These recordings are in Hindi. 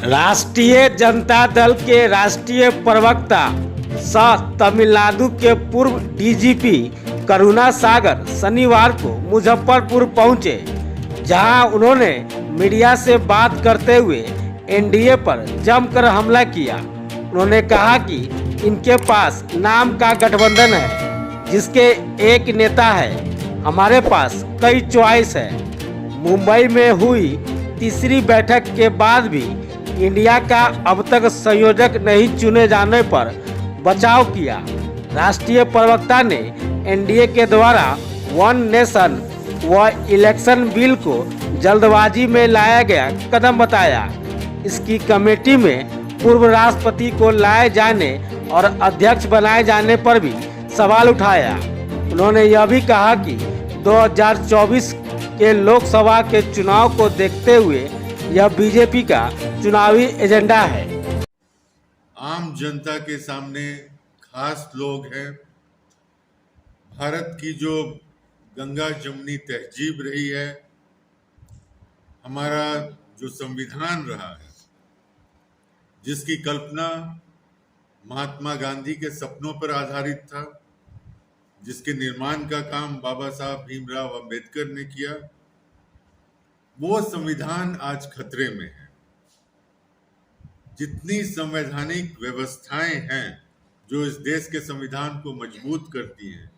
राष्ट्रीय जनता दल के राष्ट्रीय प्रवक्ता सह तमिलनाडु के पूर्व डीजीपी करुणा सागर शनिवार को मुजफ्फरपुर पहुंचे, जहां उन्होंने मीडिया से बात करते हुए एनडीए पर जमकर हमला किया। उन्होंने कहा कि इनके पास नाम का गठबंधन है जिसके एक नेता है, हमारे पास कई चॉइस है। मुंबई में हुई तीसरी बैठक के बाद भी इंडिया का अब तक संयोजक नहीं चुने जाने पर बचाव किया। राष्ट्रीय प्रवक्ता ने एनडीए के द्वारा वन नेशन व इलेक्शन बिल को जल्दबाजी में लाया गया कदम बताया। इसकी कमेटी में पूर्व राष्ट्रपति को लाए जाने और अध्यक्ष बनाए जाने पर भी सवाल उठाया। उन्होंने यह भी कहा कि 2024 के लोकसभा के चुनाव को देखते हुए यह बीजेपी का चुनावी एजेंडा है। आम जनता के सामने खास लोग हैं। भारत की जो गंगा जमुनी तहजीब रही है, हमारा जो संविधान रहा है, जिसकी कल्पना महात्मा गांधी के सपनों पर आधारित था, जिसके निर्माण का काम बाबा साहब भीमराव अंबेडकर ने किया, वो संविधान आज खतरे में है। जितनी संवैधानिक व्यवस्थाएं हैं जो इस देश के संविधान को मजबूत करती हैं,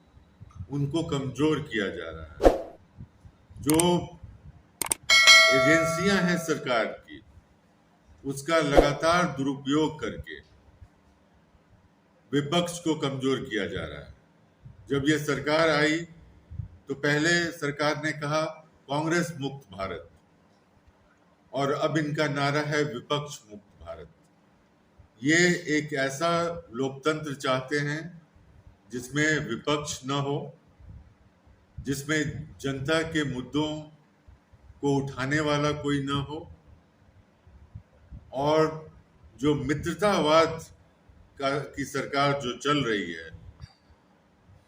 उनको कमजोर किया जा रहा है। जो एजेंसियां हैं सरकार की, उसका लगातार दुरुपयोग करके विपक्ष को कमजोर किया जा रहा है। जब ये सरकार आई तो पहले सरकार ने कहा कांग्रेस मुक्त भारत, और अब इनका नारा है विपक्ष मुक्त भारत। ये एक ऐसा लोकतंत्र चाहते हैं जिसमें विपक्ष न हो, जिसमें जनता के मुद्दों को उठाने वाला कोई न हो, और जो मित्रतावाद की सरकार जो चल रही है,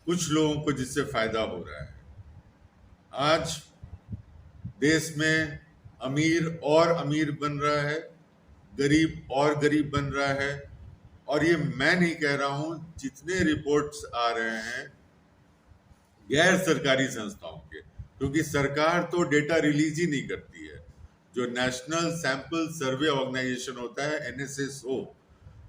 कुछ लोगों को जिससे फायदा हो रहा है। आज देश में अमीर और अमीर बन रहा है, गरीब और गरीब बन रहा है। और ये मैं नहीं कह रहा हूं, जितने रिपोर्ट्स आ रहे हैं गैर सरकारी संस्थाओं के, क्योंकि सरकार तो डेटा रिलीज ही नहीं करती है। जो नेशनल सैंपल सर्वे ऑर्गेनाइजेशन होता है, एनएसएसओ,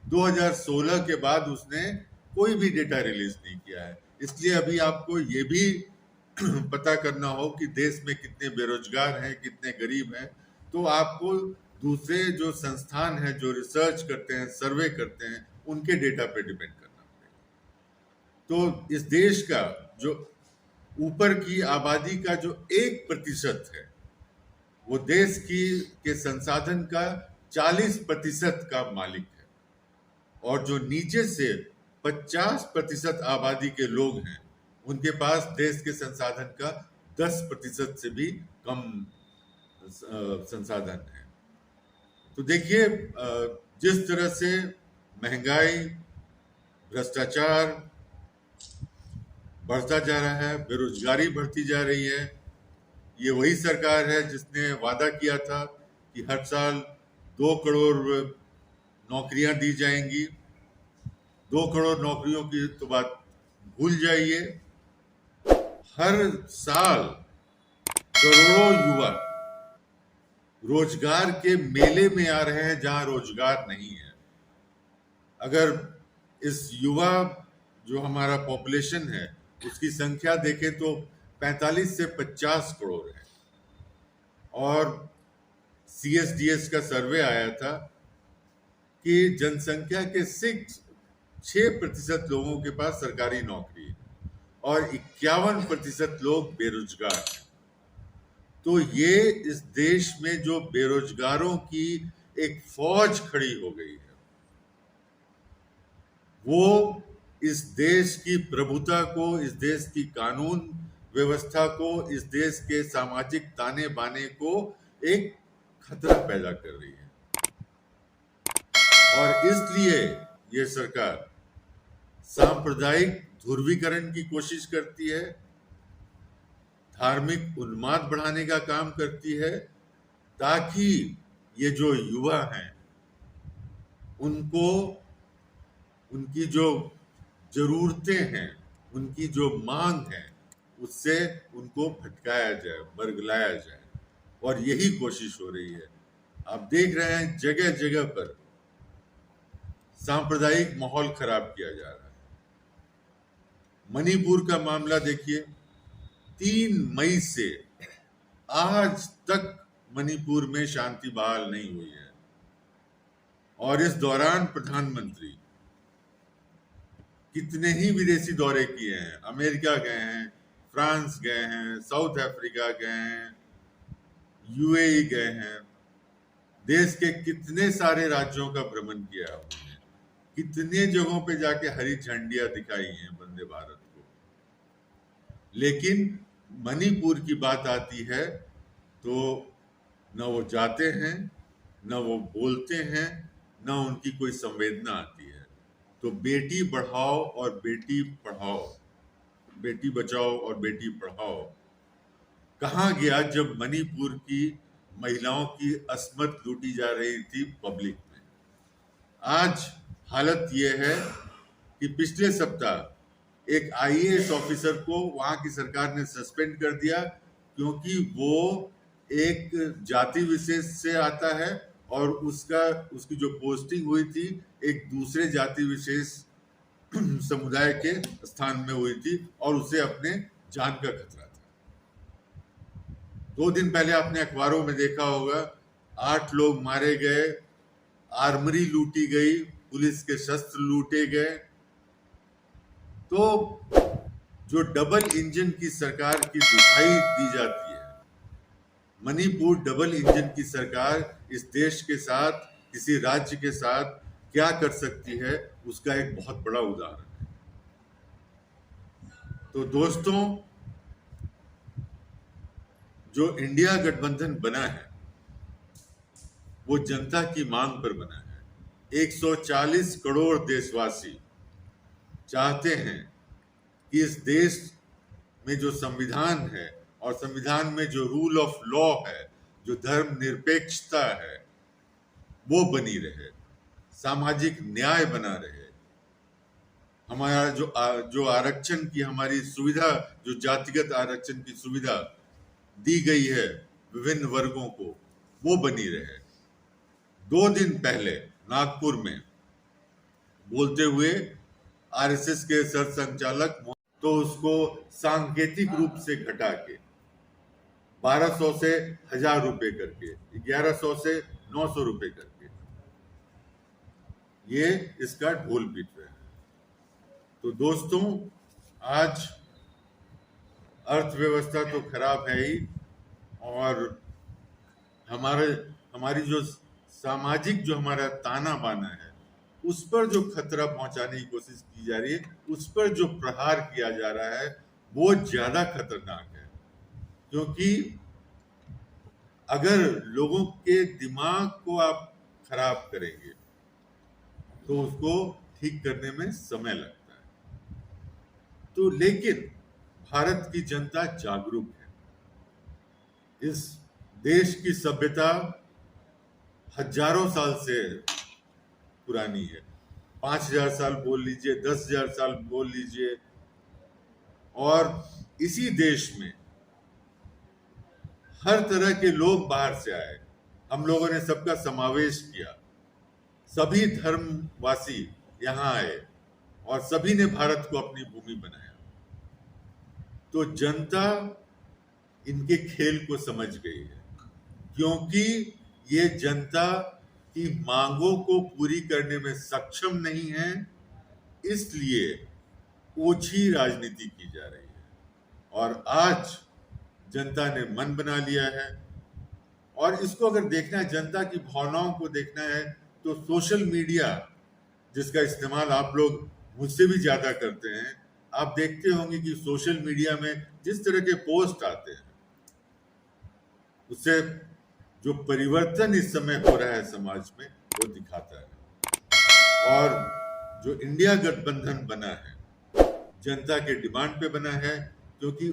2016 के बाद उसने कोई भी डेटा रिलीज नहीं किया है। इसलिए अभी आपको ये भी पता करना हो कि देश में कितने बेरोजगार हैं, कितने गरीब हैं, तो आपको दूसरे जो संस्थान हैं जो रिसर्च करते हैं, सर्वे करते हैं, उनके डेटा पे डिपेंड करना पड़ेगा। तो इस देश का जो ऊपर की आबादी का जो 1% है, वो देश के संसाधन का 40% का मालिक है। और जो नीचे से 50% आबादी के लोग हैं, उनके पास देश के संसाधन का 10% से भी कम संसाधन है। तो देखिए, जिस तरह से महंगाई, भ्रष्टाचार बढ़ता जा रहा है, बेरोजगारी बढ़ती जा रही है। ये वही सरकार है जिसने वादा किया था कि हर साल 2 करोड़ नौकरियां दी जाएंगी। 2 करोड़ नौकरियों की तो बात भूल जाइए। हर साल करोड़ों युवा रोजगार के मेले में आ रहे हैं जहां रोजगार नहीं है। अगर इस युवा जो हमारा पॉपुलेशन है, उसकी संख्या देखें तो 45 से 50 करोड़ है। और सीएसडीएस का सर्वे आया था कि जनसंख्या के 6% लोगों के पास सरकारी नौकरी है और 51% लोग बेरोजगार हैं। तो ये इस देश में जो बेरोजगारों की एक फौज खड़ी हो गई है, वो इस देश की प्रभुता को, इस देश की कानून व्यवस्था को, इस देश के सामाजिक ताने बाने को एक खतरा पैदा कर रही है। और इसलिए ये सरकार सांप्रदायिक ध्रुवीकरण की कोशिश करती है, धार्मिक उन्माद बढ़ाने का काम करती है, ताकि ये जो युवा हैं उनको उनकी जो जरूरतें हैं, उनकी जो मांग है, उससे उनको भटकाया जाए, बरगलाया जाए, और यही कोशिश हो रही है। आप देख रहे हैं जगह जगह पर सांप्रदायिक माहौल खराब किया जा रहा है। मणिपुर का मामला देखिए, 3 मई से आज तक मणिपुर में शांति बहाल नहीं हुई है, और इस दौरान प्रधानमंत्री कितने ही विदेशी दौरे किए हैं। अमेरिका गए हैं, फ्रांस गए हैं, साउथ अफ्रीका गए हैं, यूएई गए हैं, देश के कितने सारे राज्यों का भ्रमण किया उन्होंने, कितने जगहों पे जाके हरी झंडियां दिखाई हैं वंदे भारत को। लेकिन मणिपुर की बात आती है तो न वो जाते हैं, न वो बोलते हैं, न उनकी कोई संवेदना आती है। तो बेटी बढ़ाओ और बेटी पढ़ाओ, बेटी बचाओ और बेटी पढ़ाओ कहाँ गया जब मणिपुर की महिलाओं की अस्मत लूटी जा रही थी पब्लिक में। आज हालत यह है कि पिछले सप्ताह एक आईएएस ऑफिसर को वहां की सरकार ने सस्पेंड कर दिया, क्योंकि वो एक जाति विशेष से आता है और उसकी जो पोस्टिंग हुई थी एक दूसरे जाति विशेष समुदाय के स्थान में हुई थी, और उसे अपने जान का खतरा था। 2 दिन पहले आपने अखबारों में देखा होगा, 8 लोग मारे गए, आर्मरी लूटी गई, पुलिस के शस्त्र लूटे गए। तो जो डबल इंजन की सरकार की दुहाई दी जाती है, मणिपुर डबल इंजन की सरकार इस देश के साथ, किसी राज्य के साथ क्या कर सकती है, उसका एक बहुत बड़ा उदाहरण है। तो दोस्तों, जो इंडिया गठबंधन बना है वो जनता की मांग पर बना है। 140 करोड़ देशवासी चाहते हैं कि इस देश में जो संविधान है और संविधान में जो रूल ऑफ लॉ है, जो धर्म निरपेक्षता है, वो बनी रहे, सामाजिक न्याय बना रहे। हमारा जो आरक्षण की हमारी सुविधा, जो जातिगत आरक्षण की सुविधा दी गई है विभिन्न वर्गों को, वो बनी रहे। 2 दिन पहले नागपुर में बोलते हुए आरएसएस के सरसंघचालक तो उसको सांकेतिक रूप से घटा के 1200 से 1000 रुपए करके, 1100 से 900 रुपए करके ये इसका ढोल पीट रहे हैं। तो दोस्तों, आज अर्थव्यवस्था तो खराब है ही, और हमारी जो सामाजिक जो हमारा ताना बाना है, उस पर जो खतरा पहुंचाने की कोशिश की जा रही है, उस पर जो प्रहार किया जा रहा है, वो ज्यादा खतरनाक है। क्योंकि अगर लोगों के दिमाग को आप खराब करेंगे तो उसको ठीक करने में समय लगता है। तो लेकिन भारत की जनता जागरूक है। इस देश की सभ्यता हजारों साल से पुरानी है। 5000 साल बोल लीजिए, 10,000 साल बोल लीजिए, और इसी देश में हर तरह के लोग बाहर से आए। हम लोगों ने सबका समावेश किया, सभी धर्मवासी यहाँ आए और सभी ने भारत को अपनी भूमि बनाया। तो जनता इनके खेल को समझ गई है, क्योंकि ये जनता की मांगों को पूरी करने में सक्षम नहीं है, इसलिए ओछी राजनीति की जा रही है। और आज जनता ने मन बना लिया है, और इसको अगर देखना है, जनता की भावनाओं को देखना है, तो सोशल मीडिया जिसका इस्तेमाल आप लोग मुझसे भी ज्यादा करते हैं, आप देखते होंगे कि सोशल मीडिया में जिस तरह के पोस्ट आते हैं, उससे जो परिवर्तन इस समय हो रहा है समाज में, वो दिखाता है। और जो इंडिया गठबंधन बना है, जनता के डिमांड पे बना है, क्योंकि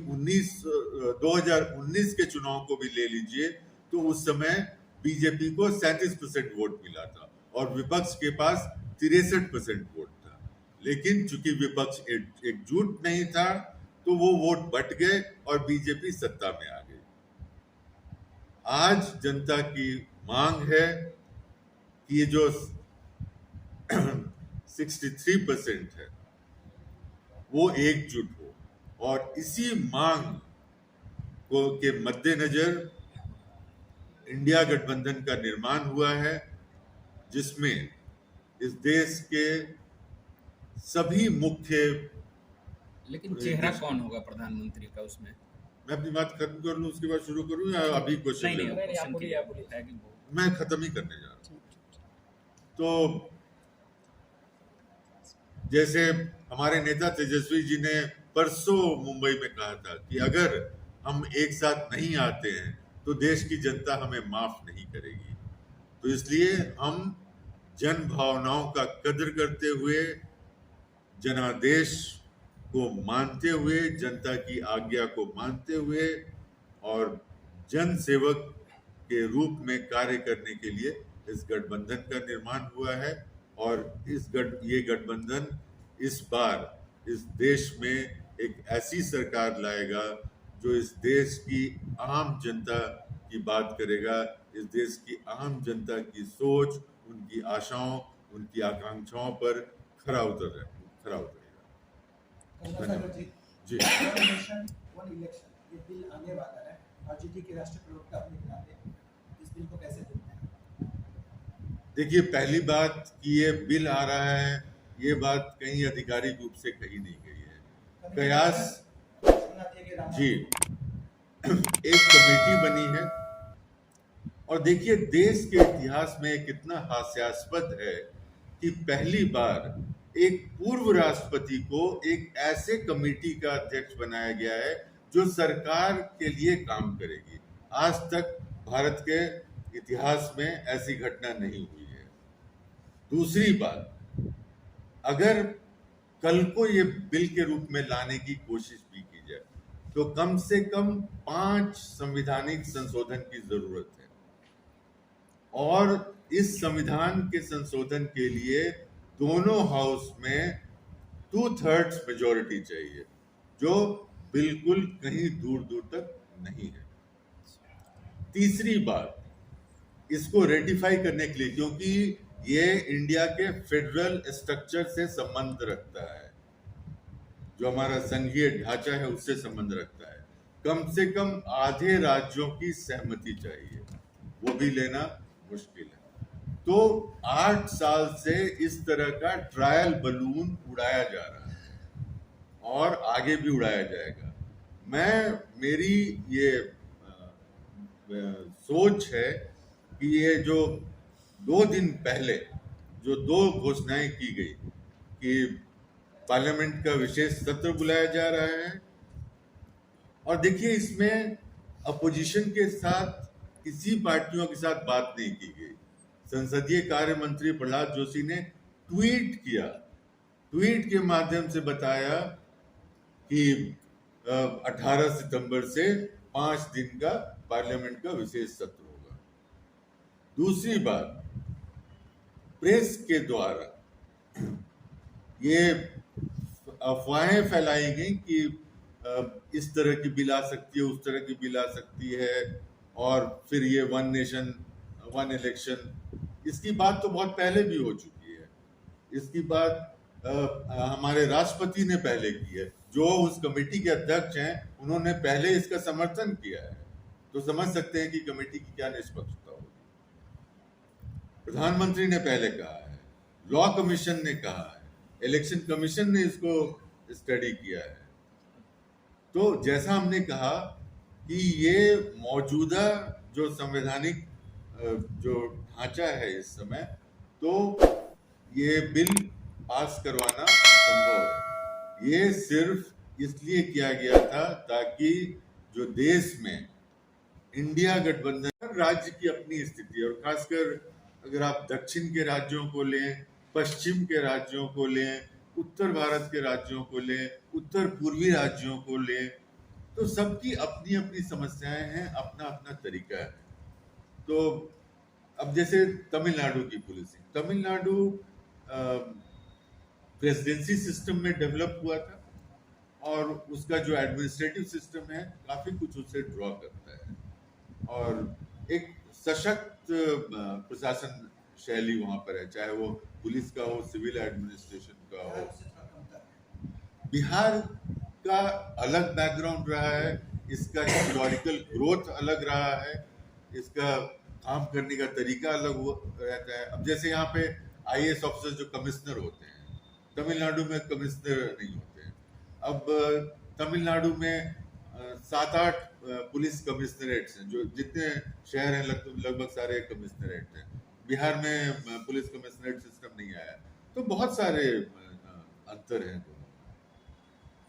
2019 के चुनाव को भी ले लीजिए तो उस समय बीजेपी को 37% वोट मिला था, और विपक्ष के पास 63% वोट था। लेकिन चूंकि विपक्ष एकजुट नहीं था तो वो वोट बट गए और बीजेपी सत्ता में आ गई। आज जनता की मांग है कि ये जो 63% है वो एकजुट हो, और इसी मांग को के मद्देनजर इंडिया गठबंधन का निर्माण हुआ है, जिसमें इस देश के सभी मुख्य। लेकिन चेहरा कौन होगा प्रधानमंत्री का उसमें? मैं अपनी बात खत्म कर लूं उसके बाद शुरू करूं या अभी क्वेश्चन नहीं ले नहीं, लूं? क्वेश्चन की है कि मैं खत्म ही करने जा रहा हूं। तो जैसे हमारे नेता तेजस्वी जी ने परसों मुंबई में कहा था कि अगर हम एक साथ नहीं आते हैं तो देश की जनता हमें माफ नहीं करेगी। तो इसलिए हम जन भावनाओं का कद्र करते हुए, जनादेश को मानते हुए, जनता की आज्ञा को मानते हुए और जन सेवक के रूप में कार्य करने के लिए इस गठबंधन का निर्माण हुआ है। और ये गठबंधन इस बार इस देश में एक ऐसी सरकार लाएगा जो इस देश की आम जनता की बात करेगा, इस देश की आम जनता की सोच, उनकी आशाओं, उनकी आकांक्षाओं पर खरा उतरेगा। जी जी वन इलेक्शन ये बिल आने वाला है, आरजेडी के राष्ट्रीय प्रवक्ता अपने नाते इस बिल को कैसे देखते हैं? देखिए, पहली बात कि ये बिल आ रहा है, ये बात कहीं आधिकारिक रूप से कही नहीं गई है। कयास जी एक कमेटी बनी है, और देखिए देश के इतिहास में कितना हास्यास्पद है कि पहली बार एक पूर्व राष्ट्रपति को एक ऐसे कमेटी का अध्यक्ष बनाया गया है जो सरकार के लिए काम करेगी। आज तक भारत के इतिहास में ऐसी घटना नहीं हुई है। दूसरी बात, अगर कल को ये बिल के रूप में लाने की कोशिश भी की जाए तो कम से कम 5 संवैधानिक संशोधन की जरूरत है, और इस संविधान के संशोधन के लिए दोनों हाउस में 2/3 मेजॉरिटी चाहिए, जो बिल्कुल कहीं दूर दूर तक नहीं है। तीसरी बात, इसको रेटिफाई करने के लिए, क्योंकि ये इंडिया के फेडरल स्ट्रक्चर से संबंध रखता है, जो हमारा संघीय ढांचा है उससे संबंध रखता है, कम से कम आधे राज्यों की सहमति चाहिए, वो भी लेना मुश्किल है। तो 8 साल से इस तरह का ट्रायल बलून उड़ाया जा रहा है और आगे भी उड़ाया जाएगा। मेरी ये सोच है कि ये जो 2 दिन पहले जो 2 घोषणाएं की गई कि पार्लियामेंट का विशेष सत्र बुलाया जा रहा है, और देखिए इसमें अपोजिशन के साथ किसी पार्टियों के साथ बात नहीं की गई। संसदीय कार्य मंत्री प्रहलाद जोशी ने ट्वीट किया, ट्वीट के माध्यम से बताया कि 18 सितंबर से 5 दिन का पार्लियामेंट का विशेष सत्र होगा। दूसरी बात, प्रेस के द्वारा ये अफवाहें फैलाई गई कि इस तरह की बिल आ सकती है, उस तरह की बिल आ सकती है, और फिर ये 1 नेशन 1 इलेक्शन, इसकी बात तो बहुत पहले भी हो चुकी है। इसकी बात हमारे राष्ट्रपति ने पहले की है, जो उस कमेटी के अध्यक्ष हैं उन्होंने पहले इसका समर्थन किया है, तो समझ सकते हैं कि कमेटी की क्या निष्पक्षता होगी। प्रधानमंत्री ने पहले कहा है, लॉ कमीशन ने कहा है, इलेक्शन कमीशन ने इसको स्टडी किया है। तो जैसा हमने कहा कि ये मौजूदा जो संवैधानिक जो ढांचा है इस समय, तो ये बिल पास करवाना संभव है। ये सिर्फ इसलिए किया गया था ताकि जो देश में इंडिया गठबंधन, राज्य की अपनी स्थिति, और खासकर अगर आप दक्षिण के राज्यों को लें, पश्चिम के राज्यों को लें, उत्तर भारत के राज्यों को लें, उत्तर पूर्वी राज्यों को लें, तो सबकी अपनी अपनी समस्याएं हैं, अपना अपना तरीका है। तो अब जैसे तमिलनाडु की पुलिसिंग, तमिलनाडु प्रेसिडेंसी सिस्टम में डेवलप हुआ था और उसका जो एडमिनिस्ट्रेटिव सिस्टम है काफी कुछ उससे ड्रॉ करता है और एक सशक्त प्रशासन शैली वहां पर है, चाहे वो पुलिस का हो, सिविल एडमिनिस्ट्रेशन का हो। उससे थोड़ा कमतर है। बिहार का अलग बैकग्राउंड रहा है, इसका हिस्टोरिकल ग्रोथ अलग रहा है, इसका काम करने का तरीका अलग रहता है। अब जैसे यहाँ पे आईएएस ऑफिसर जो कमिश्नर होते हैं, तमिलनाडु में कमिश्नर नहीं होते हैं। अब तमिलनाडु में 7-8 पुलिस कमिश्नरेट्स हैं, जो जितने शहर हैं लगभग सारे कमिश्नरेट हैं। बिहार में पुलिस कमिश्नरेट सिस्टम नहीं आया, तो बहुत सारे अंतर हैं दोनों।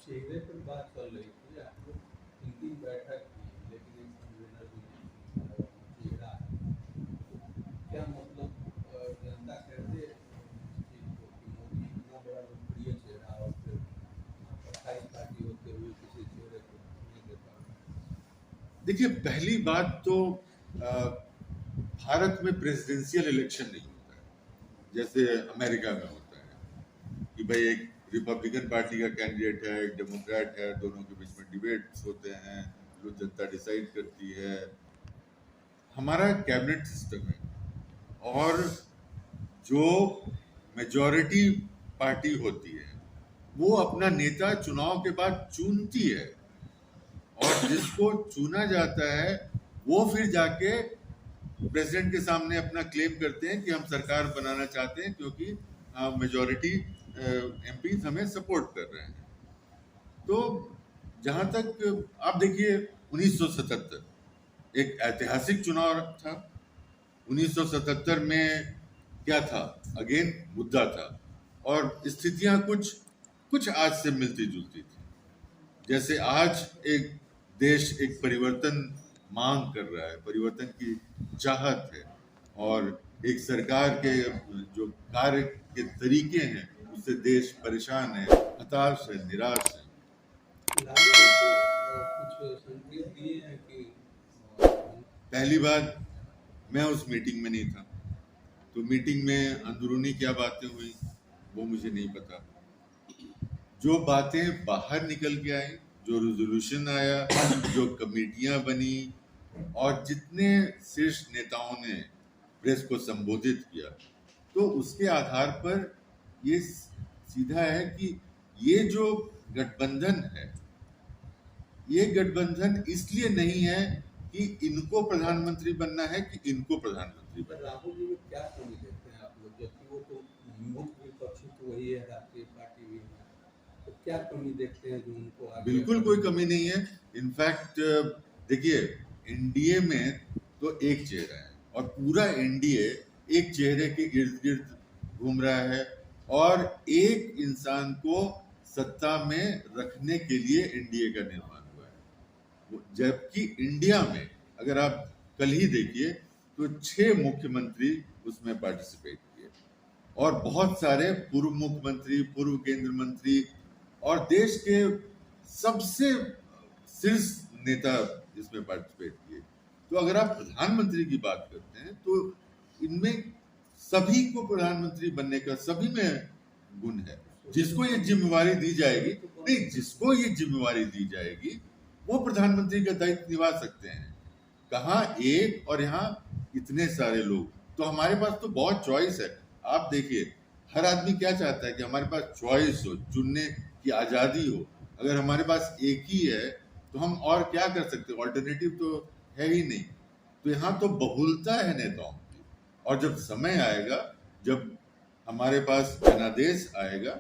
चेहरे पर बात चल रही थी, आप लोग 3 बैठक की, लेकिन एक कन्वेनर भी नहीं, चेहरा क्या मतलब जनता कहते इस चीज को कि मोदी इतना बड़ा लोकप्रिय चेहरा और फिर 28 पार्टी होते हुए किसी चेहरे को नहीं देता। देखिए, पहली बात तो भारत में प्रेसिडेंशियल इलेक्शन नहीं होता है जैसे अमेरिका में होता है कि भाई एक रिपब्लिकन पार्टी का कैंडिडेट है, एक डेमोक्रेट है, दोनों के बीच में डिबेट्स होते हैं, जो जनता डिसाइड करती है। हमारा कैबिनेट सिस्टम है और जो मेजॉरिटी पार्टी होती है वो अपना नेता चुनाव के बाद चुनती है और जिसको चुना जाता है वो फिर जाके प्रेसिडेंट के सामने अपना क्लेम करते हैं कि हम सरकार बनाना चाहते हैं क्योंकि मेजॉरिटी एमपी हमें सपोर्ट कर रहे हैं। तो जहां तक आप देखिए 1977 एक ऐतिहासिक चुनाव था। 1977 में क्या था, अगेन मुद्दा था और स्थितियां कुछ आज से मिलती जुलती थी। जैसे आज एक देश एक परिवर्तन मांग कर रहा है, परिवर्तन की चाहत है और एक सरकार के जो कार्य के तरीके हैं उससे देश परेशान है, हताश है, निराश है। लालू कुछ संकेत दिए हैं कि पहली बात, मैं उस मीटिंग में नहीं था, तो मीटिंग में अंदरूनी क्या बातें हुई वो मुझे नहीं पता। जो बातें बाहर निकल के आई, जो रेजोल्यूशन आया, जो कमेटियां बनी और जितने शीर्ष नेताओं ने प्रेस को संबोधित किया, तो उसके आधार पर ये सीधा है कि ये जो गठबंधन है, ये गठबंधन इसलिए नहीं है कि इनको प्रधानमंत्री बनना है कि इनको प्रधानमंत्री बनना है। राहुल जी में क्या कमी देखते हैं आप लोग, जबकि वो तो मुख्य विपक्षी तो वही है, राष्ट्रीय पार्टी भी है, तो क्या कमी देखते हैं जो उनको आगे? बिल्कुल कोई कमी नहीं है। इनफैक्ट देखिए, एनडीए में तो एक चेहरा है और पूरा एनडीए एक चेहरे के इर्द गिर्द घूम रहा है और एक इंसान को सत्ता में रखने के लिए एनडीए का निर्माण हुआ है। जबकि इंडिया में अगर आप कल ही देखिए तो 6 मुख्यमंत्री उसमें पार्टिसिपेट किए और बहुत सारे पूर्व मुख्यमंत्री, पूर्व केंद्र मंत्री और देश के सबसे शीर्ष नेता इसमें पार्टिसिपेट किए। तो अगर आप प्रधानमंत्री की बात करते हैं तो इनमें सभी को प्रधानमंत्री बनने का सभी में गुण है। जिसको ये जिम्मेवारी दी जाएगी, नहीं, जिसको ये जिम्मेवारी दी जाएगी वो प्रधानमंत्री का दायित्व निभा सकते हैं। कहाँ एक और यहाँ इतने सारे लोग, तो हमारे पास तो बहुत चॉइस है। आप देखिए, हर आदमी क्या चाहता है कि हमारे पास चॉइस हो, चुनने की आज़ादी हो। अगर हमारे पास एक ही है तो हम और क्या कर सकते हैं, ऑल्टरनेटिव तो है ही नहीं। तो यहाँ तो बहुलता है नेताओं की और जब समय आएगा, जब हमारे पास जनादेश आएगा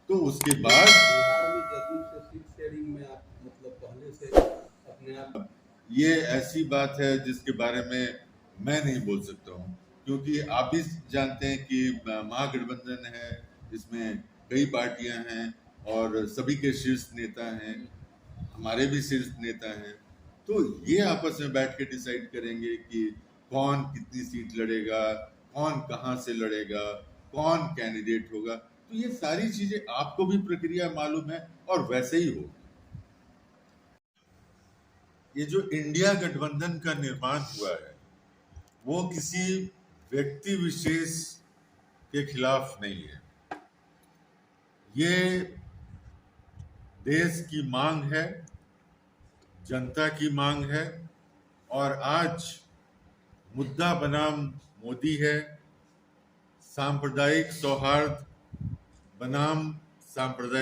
तो उसके बाद बिहार में जदयू से सीट शेयरिंग में आप मतलब पहले से अपने आप, ये ऐसी बात है जिसके बारे में मैं नहीं बोल सकता हूँ, क्योंकि आप भी जानते हैं कि महागठबंधन है, इसमें कई पार्टियां हैं और सभी के शीर्ष नेता हैं, हमारे भी शीर्ष नेता हैं। तो ये आपस में बैठ के डिसाइड करेंगे कि कौन कितनी सीट लड़ेगा, कौन कहाँ से लड़ेगा, कौन कैंडिडेट होगा। तो ये सारी चीजें आपको भी प्रक्रिया मालूम है और वैसे ही होगी। ये जो इंडिया गठबंधन का निर्माण हुआ है वो किसी व्यक्ति विशेष के खिलाफ नहीं है। ये देश की मांग है, जनता की मांग है, और आज मुद्दा बनाम मोदी है, सांप्रदायिक सौहार्द बनाम सांप्रदायिक